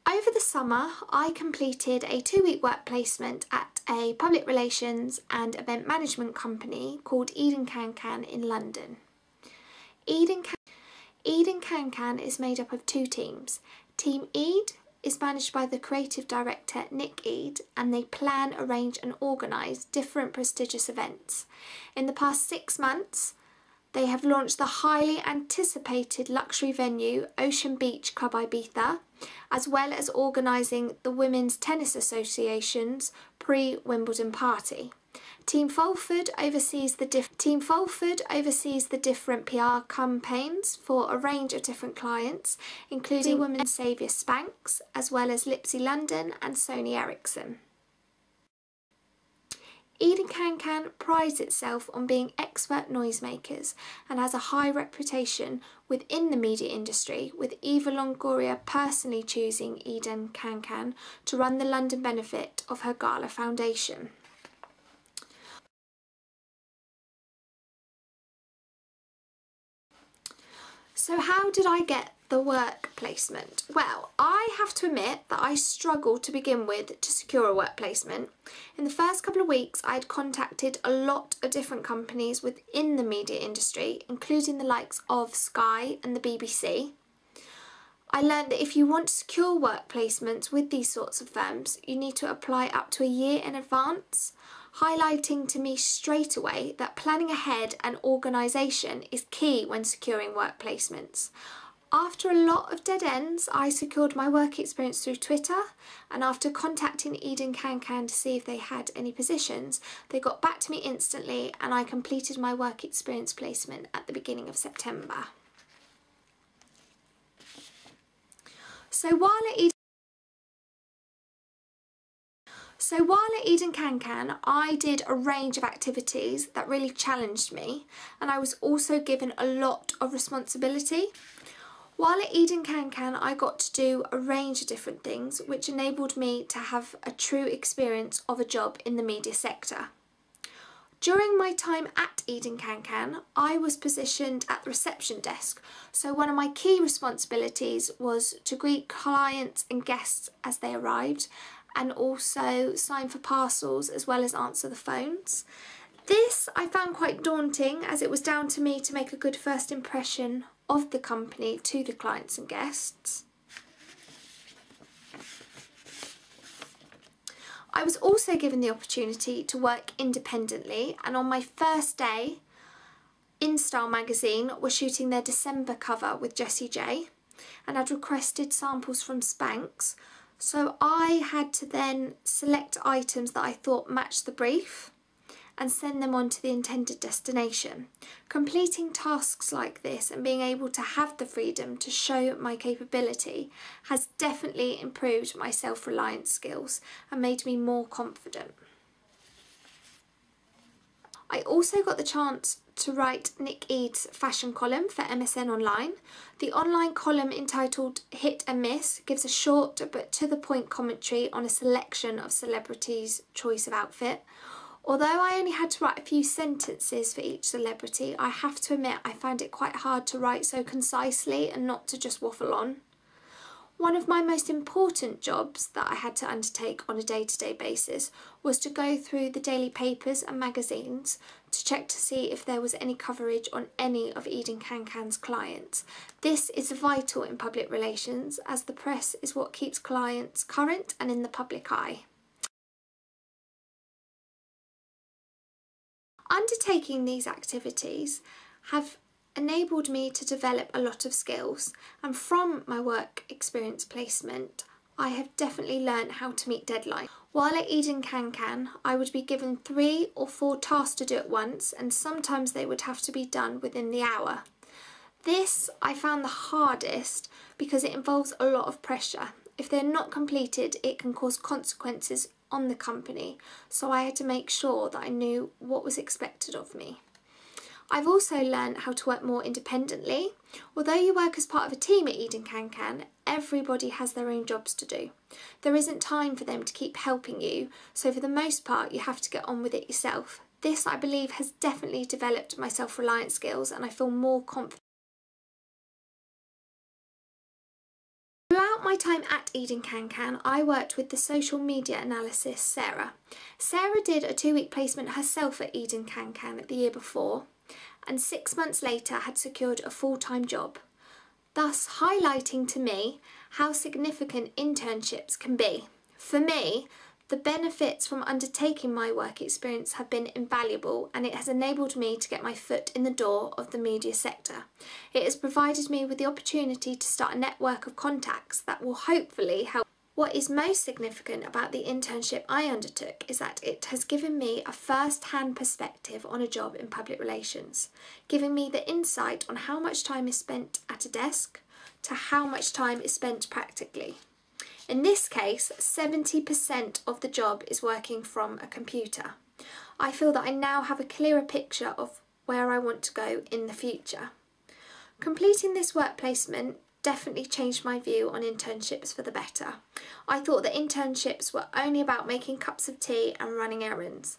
Over the summer, I completed a 2-week work placement at a public relations and event management company called Eden Can in London. Eden Can is made up of 2 teams. Team Ede is managed by the creative director Nick Ede, and they plan, arrange and organise different prestigious events. In the past 6 months, they have launched the highly anticipated luxury venue Ocean Beach Club Ibiza, as well as organising the Women's Tennis Association's pre-Wimbledon party. Team Fulford oversees the different PR campaigns for a range of different clients, including Women's Saviour Spanx, as well as Lipsy London and Sony Ericsson. Eden Can prides itself on being expert noisemakers and has a high reputation within the media industry, with Eva Longoria personally choosing Eden Can to run the London benefit of her gala foundation. So how did I get the work placement? Well, I have to admit that I struggled to begin with to secure a work placement. In the first couple of weeks, I had contacted a lot of different companies within the media industry, including the likes of Sky and the BBC. I learned that if you want to secure work placements with these sorts of firms, you need to apply up to a year in advance, highlighting to me straight away that planning ahead and organisation is key when securing work placements. After a lot of dead ends, I secured my work experience through Twitter, and after contacting Eden Can to see if they had any positions, they got back to me instantly and I completed my work experience placement at the beginning of September. So while at Eden Can, I did a range of activities that really challenged me, and I was also given a lot of responsibility. While at Eden Can, I got to do a range of different things which enabled me to have a true experience of a job in the media sector. During my time at Eden Can, I was positioned at the reception desk, so one of my key responsibilities was to greet clients and guests as they arrived, and also sign for parcels as well as answer the phones. This I found quite daunting, as it was down to me to make a good first impression of the company to the clients and guests. I was also given the opportunity to work independently, and on my first day, InStyle magazine were shooting their December cover with Jessie J, and I'd requested samples from Spanx, so I had to then select items that I thought matched the brief and send them on to the intended destination. Completing tasks like this and being able to have the freedom to show my capability has definitely improved my self-reliance skills and made me more confident. I also got the chance to write Nick Ede's fashion column for MSN Online. The online column, entitled Hit and Miss, gives a short but to the point commentary on a selection of celebrities' choice of outfit. Although I only had to write a few sentences for each celebrity, I have to admit I found it quite hard to write so concisely and not to just waffle on. One of my most important jobs that I had to undertake on a day-to-day basis was to go through the daily papers and magazines to check to see if there was any coverage on any of Eden Can's clients. This is vital in public relations, as the press is what keeps clients current and in the public eye. Undertaking these activities have enabled me to develop a lot of skills, and from my work experience placement I have definitely learned how to meet deadlines. While at Eden Can, I would be given 3 or 4 tasks to do at once, and sometimes they would have to be done within the hour. This I found the hardest because it involves a lot of pressure. If they're not completed, it can cause consequences on the company, so I had to make sure that I knew what was expected of me. I've also learned how to work more independently. Although you work as part of a team at Eden Can, everybody has their own jobs to do. There isn't time for them to keep helping you, so for the most part you have to get on with it yourself. This, I believe, has definitely developed my self-reliance skills, and I feel more confident Throughout my time at Eden Can, I worked with the social media analyst Sarah. Sarah did a 2-week placement herself at Eden Can the year before, and 6 months later had secured a full-time job, thus highlighting to me how significant internships can be. For me, the benefits from undertaking my work experience have been invaluable, and it has enabled me to get my foot in the door of the media sector. It has provided me with the opportunity to start a network of contacts that will hopefully help. What is most significant about the internship I undertook is that it has given me a first-hand perspective on a job in public relations, giving me the insight on how much time is spent at a desk to how much time is spent practically. In this case, 70% of the job is working from a computer. I feel that I now have a clearer picture of where I want to go in the future. Completing this work placement definitely changed my view on internships for the better. I thought that internships were only about making cups of tea and running errands.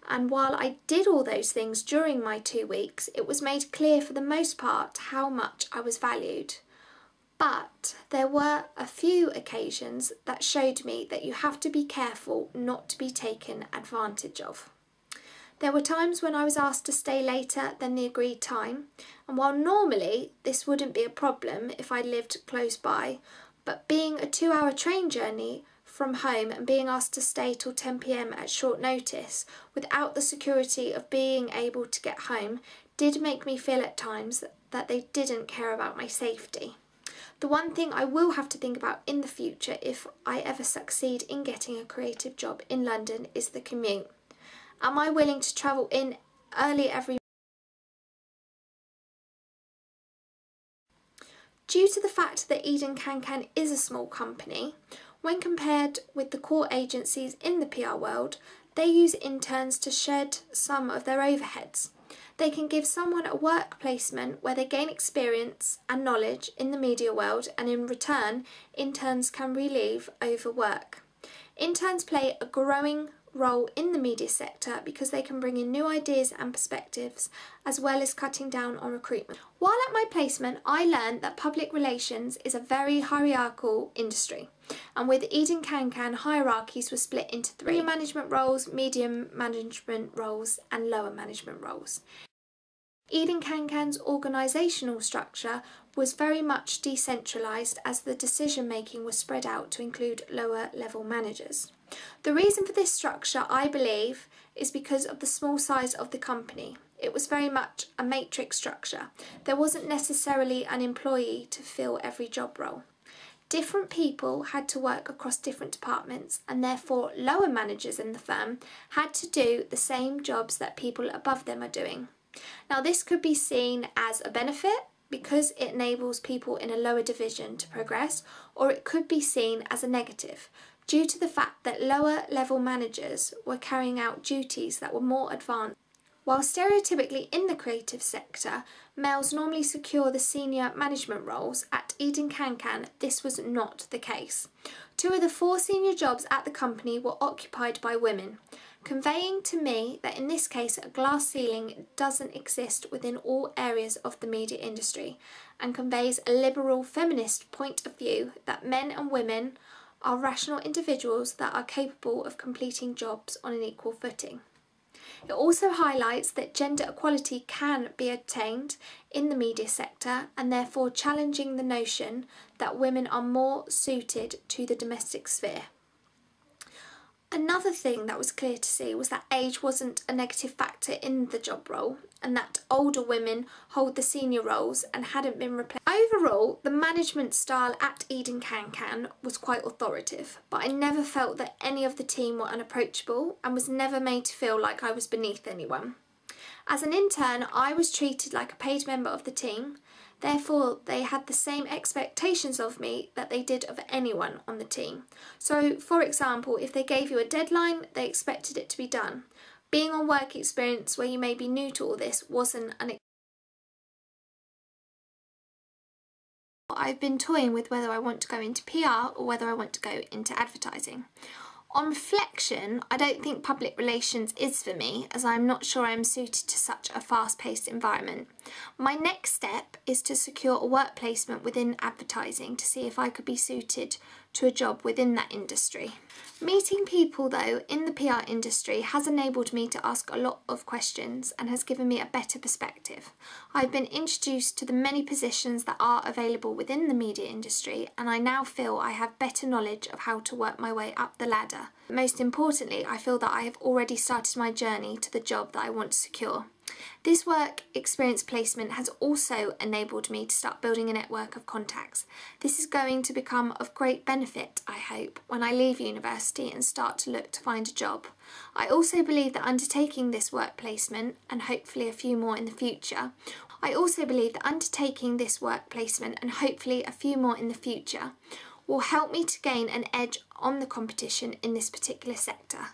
And while I did all those things during my 2 weeks, it was made clear for the most part how much I was valued. But there were a few occasions that showed me that you have to be careful not to be taken advantage of. There were times when I was asked to stay later than the agreed time, and while normally this wouldn't be a problem if I lived close by, but being a 2-hour train journey from home and being asked to stay till 10 p.m. at short notice without the security of being able to get home did make me feel at times that they didn't care about my safety. The one thing I will have to think about in the future if I ever succeed in getting a creative job in London is the commute. Am I willing to travel in early every Due to the fact that Eden Can is a small company, when compared with the core agencies in the PR world, they use interns to shed some of their overheads. They can give someone a work placement where they gain experience and knowledge in the media world, and in return, interns can relieve overwork. Interns play a growing role in the media sector because they can bring in new ideas and perspectives, as well as cutting down on recruitment. While at my placement, I learned that public relations is a very hierarchical industry, and with Eden Can hierarchies were split into 3: senior management roles, medium management roles, and lower management roles. Eden Can's organisational structure was very much decentralised, as the decision making was spread out to include lower level managers. The reason for this structure, I believe, is because of the small size of the company. It was very much a matrix structure. There wasn't necessarily an employee to fill every job role. Different people had to work across different departments, and therefore lower managers in the firm had to do the same jobs that people above them are doing. Now, this could be seen as a benefit because it enables people in a lower division to progress, or it could be seen as a negative due to the fact that lower level managers were carrying out duties that were more advanced. While stereotypically in the creative sector, males normally secure the senior management roles, at Eden Can this was not the case. 2 of the 4 senior jobs at the company were occupied by women, conveying to me that in this case a glass ceiling doesn't exist within all areas of the media industry, and conveys a liberal feminist point of view that men and women are rational individuals that are capable of completing jobs on an equal footing. It also highlights that gender equality can be attained in the media sector, and therefore challenging the notion that women are more suited to the domestic sphere. Another thing that was clear to see was that age wasn't a negative factor in the job role, and that older women hold the senior roles and hadn't been replaced. Overall, the management style at Eden Can was quite authoritative, but I never felt that any of the team were unapproachable and was never made to feel like I was beneath anyone. As an intern, I was treated like a paid member of the team. Therefore, they had the same expectations of me that they did of anyone on the team. So, for example, if they gave you a deadline, they expected it to be done. Being on work experience where you may be new to all this wasn't an I've been toying with whether I want to go into PR or whether I want to go into advertising. On reflection, I don't think public relations is for me, as I'm not sure I'm suited to such a fast-paced environment. My next step is to secure a work placement within advertising to see if I could be suited to a job within that industry. Meeting people though in the PR industry has enabled me to ask a lot of questions and has given me a better perspective. I've been introduced to the many positions that are available within the media industry, and I now feel I have better knowledge of how to work my way up the ladder. Most importantly, I feel that I have already started my journey to the job that I want to secure. This work experience placement has also enabled me to start building a network of contacts. This is going to become of great benefit, I hope, when I leave university and start to look to find a job. I also believe that undertaking this work placement, and hopefully a few more in the future, will help me to gain an edge on the competition in this particular sector.